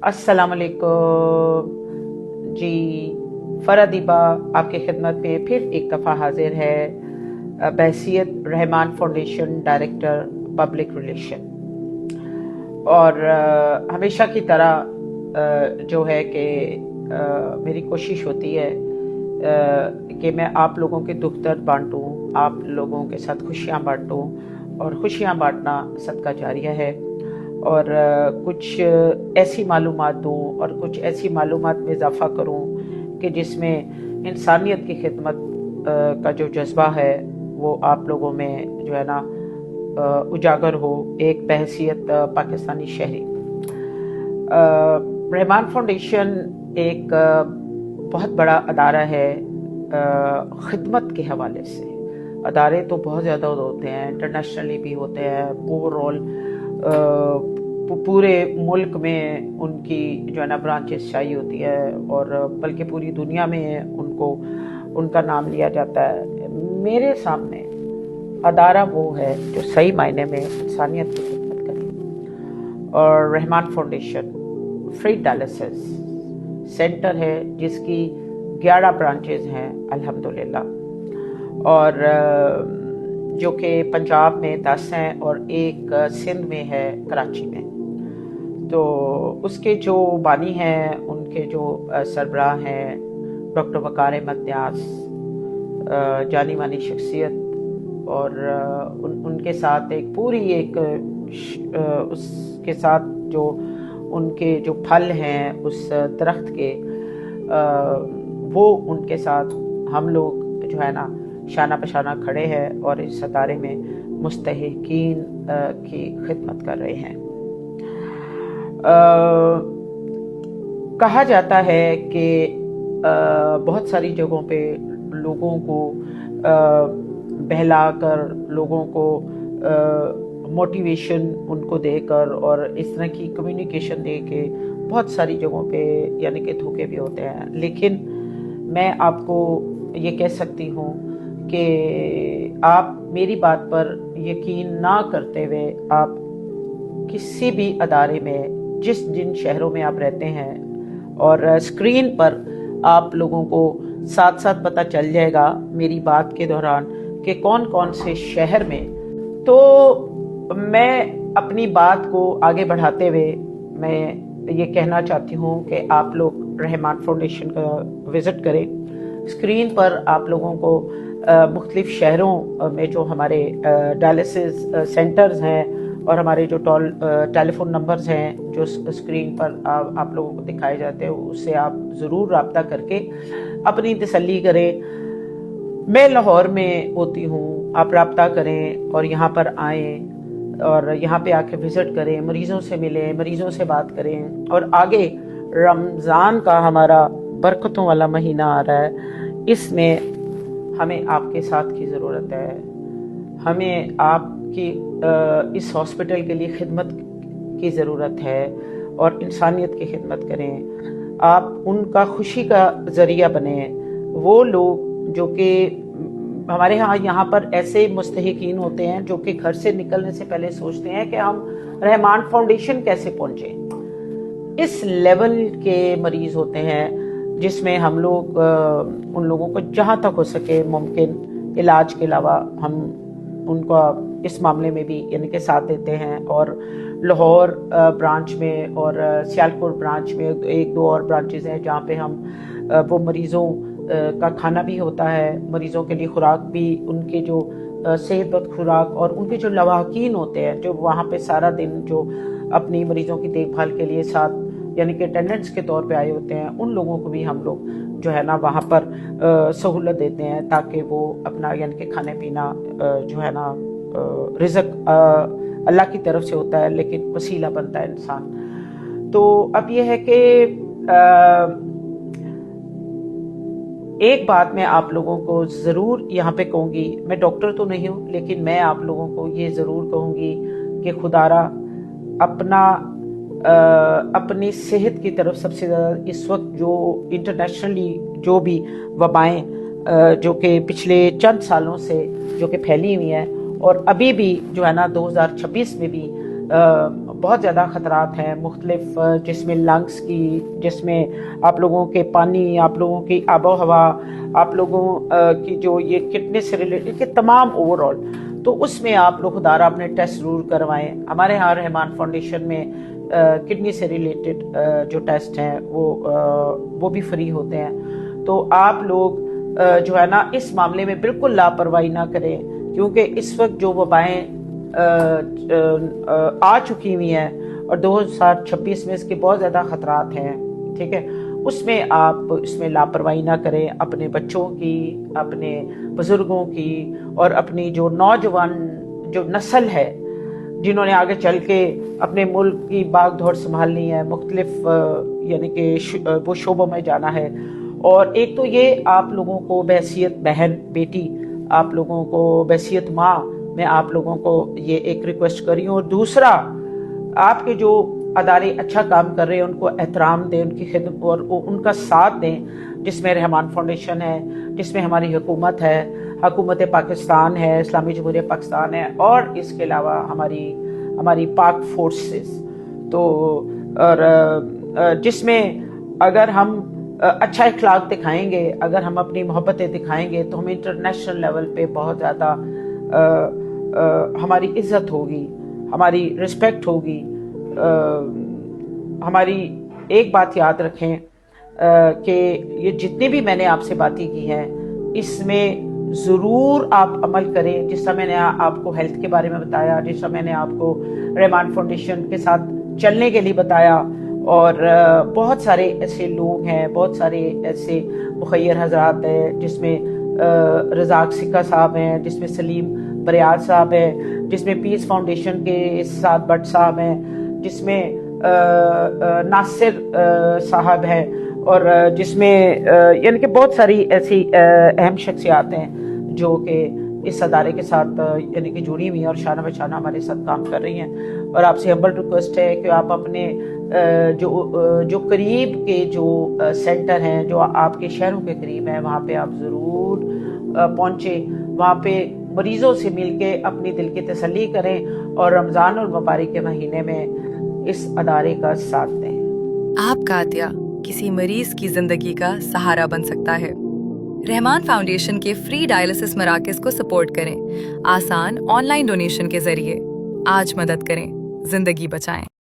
अस्सलामुअलैकुम जी। फरदीबा आपके खिदमत में फिर एक दफ़ा हाजिर है बहसियत Rahman foundation director public relation. और हमेशा की तरह जो है कि मेरी कोशिश होती है कि मैं आप लोगों के दुख दर्द बांटूं, आप लोगों के साथ खुशियां बांटूं, और खुशियां बांटना सदका जारिया है। और कुछ ऐसी मालूमात दूँ और कुछ ऐसी मालूमात में इजाफ़ा करूँ कि जिसमें इंसानियत की खिदमत का जो जज्बा है वो आप लोगों में जो है ना उजागर हो, एक बहसियत पाकिस्तानी शहरी। रहमान फाउंडेशन एक बहुत बड़ा अदारा है खिदमत के हवाले से। अदारे तो बहुत ज़्यादा होते हैं, इंटरनेशनली भी होते हैं, ओवरऑल पूरे मुल्क में उनकी जो है ना ब्रांचेस चाहिए होती है, और बल्कि पूरी दुनिया में उनका नाम लिया जाता है। मेरे सामने अदारा वो है जो सही मायने में इंसानियत की खिदमत करे, और Rahman foundation free dialysis centre है जिसकी 11 ब्रांचेज हैं अल्हम्दुलिल्लाह, और जो कि पंजाब में 10 हैं और एक सिंध में है, कराची में। तो उसके जो बानी हैं, उनके जो सरबराह हैं डॉक्टर वकार अहमद न्याज, जानी मानी शख्सियत, और उनके साथ एक पूरी एक उसके साथ जो उनके जो फल हैं उस दरख्त के, वो उनके साथ हम लोग जो है ना शाना पशाना खड़े हैं और इस अदारे में मुस्तहिकीन की खिदमत कर रहे हैं। कहा जाता है कि बहुत सारी जगहों पे लोगों को बहलाकर, लोगों को मोटिवेशन उनको देकर और इस तरह की कम्युनिकेशन दे के बहुत सारी जगहों पे यानी कि धोखे भी होते हैं। लेकिन मैं आपको ये कह सकती हूँ कि आप मेरी बात पर यकीन ना करते हुए आप किसी भी अदारे में जिन शहरों में आप रहते हैं, और स्क्रीन पर आप लोगों को साथ साथ पता चल जाएगा मेरी बात के दौरान कि कौन कौन से शहर में। तो मैं अपनी बात को आगे बढ़ाते हुए मैं ये कहना चाहती हूँ कि आप लोग रहमान फाउंडेशन का विज़िट करें। स्क्रीन पर आप लोगों को मुख्तलिफ शहरों में जो हमारे डायलिसिस सेंटर्स हैं और हमारे जो टेलीफोन नंबर्स हैं जो स्क्रीन पर आप लोगों को दिखाए जाते हैं, उससे आप ज़रूर रब्ता करके अपनी तसल्ली करें। मैं लाहौर में होती हूँ, आप रब्ता करें और यहाँ पर आएँ और यहाँ पे आके विज़िट करें, मरीज़ों से मिलें, मरीज़ों से बात करें। और आगे रमज़ान का हमारा बरकतों वाला महीना आ रहा है, इसमें हमें आपके साथ की ज़रूरत है। हमें आपकी इस हॉस्पिटल के लिए खिदमत की ज़रूरत है और इंसानियत की खिदमत करें। आप उनका खुशी का ज़रिया बने। वो लोग जो कि हमारे यहाँ पर ऐसे मुस्तहिकीन होते हैं जो कि घर से निकलने से पहले सोचते हैं कि हम रहमान फाउंडेशन कैसे पहुँचें। इस लेवल के मरीज़ होते हैं जिसमें हम लोग उन लोगों को जहाँ तक हो सके मुमकिन इलाज के अलावा हम उनका इस मामले में भी यानी कि साथ देते हैं। और लाहौर ब्रांच में और सियालकोट ब्रांच में एक दो और ब्रांचेस हैं जहाँ पे हम वो मरीज़ों का खाना भी होता है, मरीज़ों के लिए खुराक भी, उनके जो सेहतमंद खुराक, और उनके जो लवाहकीन होते हैं जो वहाँ पे सारा दिन जो अपनी मरीज़ों की देखभाल के लिए साथ यानी कि अटेंडेंट्स के तौर पे आए होते हैं, उन लोगों को भी हम लोग जो है ना वहाँ पर सहूलत देते हैं ताकि वो अपना यानी कि खाने पीना जो है ना रिज़्क अल्लाह की तरफ से होता है, लेकिन वसीला बनता है इंसान। तो अब ये है कि एक बात मैं आप लोगों को ज़रूर यहाँ पे कहूँगी, मैं डॉक्टर तो नहीं हूँ लेकिन मैं आप लोगों को ये ज़रूर कहूँगी कि खुदारा अपनी सेहत की तरफ सबसे ज़्यादा इस वक्त जो इंटरनेशनली जो भी वबाएँ जो कि पिछले चंद सालों से जो कि फैली हुई हैं और अभी भी जो है ना 2026 में भी بہت زیادہ خطرات ہیں مختلف، جس میں لنگس کی، جس میں آپ لوگوں کے پانی، آپ لوگوں کی آب و ہوا، آپ لوگوں کی جو یہ کڈنی سے ریلیٹڈ کے تمام اوور آل، تو اس میں آپ لوگ خدارہ اپنے ٹیسٹ ضرور کروائیں. ہمارے ہاں رحمان فاؤنڈیشن میں کڈنی سے ریلیٹڈ جو ٹیسٹ ہیں وہ بھی فری ہوتے ہیں. تو آپ لوگ جو ہے نا اس معاملے میں بالکل لاپرواہی نہ کریں، کیونکہ اس وقت جو وبائیں آ چکی ہوئی ہیں اور 2026 میں اس کے بہت زیادہ خطرات ہیں، ٹھیک ہے، اس میں آپ اس میں لاپرواہی نہ کریں. اپنے بچوں کی، اپنے بزرگوں کی، اور اپنی جو نوجوان جو نسل ہے جنہوں نے آگے چل کے اپنے ملک کی باغ دھوڑ سنبھالنی ہے، مختلف یعنی کہ وہ شعبوں میں جانا ہے. اور ایک تو یہ آپ لوگوں کو بحیثیت بہن بیٹی، آپ لوگوں کو بحیثیت ماں، میں آپ لوگوں کو یہ ایک ریکویسٹ کر رہی ہوں. اور دوسرا، آپ کے جو ادارے اچھا کام کر رہے ہیں ان کو احترام دیں، ان کی خدمت اور ان کا ساتھ دیں، جس میں رحمان فاؤنڈیشن ہے، جس میں ہماری حکومت ہے، حکومت پاکستان ہے، اسلامی جمہوریہ پاکستان ہے، اور اس کے علاوہ ہماری پاک فورسز. تو اور جس میں اگر ہم اچھا اخلاق دکھائیں گے، اگر ہم اپنی محبتیں دکھائیں گے، تو ہم انٹرنیشنل لیول پہ بہت زیادہ ہماری عزت ہوگی، ہماری رسپیکٹ ہوگی. ہماری ایک بات یاد رکھیں کہ یہ جتنی بھی میں نے آپ سے باتیں کی ہیں، اس میں ضرور آپ عمل کریں. جس طرح میں نے آپ کو ہیلتھ کے بارے میں بتایا، جس طرح میں نے آپ کو رحمان فاؤنڈیشن کے ساتھ چلنے کے لیے بتایا، اور بہت سارے ایسے لوگ ہیں، بہت سارے ایسے مخیر حضرات ہیں، جس میں رزاق سکھا صاحب ہیں، جس میں سلیم بریال صاحب ہیں، جس میں پیس فاؤنڈیشن کے ساتھ بٹ صاحب ہیں، جس میں ناصر صاحب ہیں، اور جس میں یعنی کہ بہت ساری ایسی اہم شخصیات ہیں جو کہ اس ادارے کے ساتھ یعنی کہ جڑی ہوئی ہیں اور شانہ بشانہ ہمارے ساتھ کام کر رہی ہیں. اور آپ سے ہمبل ریکویسٹ ہے کہ آپ اپنے جو قریب کے جو سینٹر ہیں، جو آپ کے شہروں کے قریب ہیں، وہاں پہ آپ ضرور پہنچیں، وہاں پہ مریضوں سے مل کے اپنی دل کی تسلی کریں، اور رمضان المبارک کے مہینے میں اس ادارے کا ساتھ دیں. آپ کا عطیہ کسی مریض کی زندگی کا سہارا بن سکتا ہے. رحمان فاؤنڈیشن کے فری ڈائلسس مراکز کو سپورٹ کریں، آسان آن لائن ڈونیشن کے ذریعے. آج مدد کریں، زندگی بچائیں.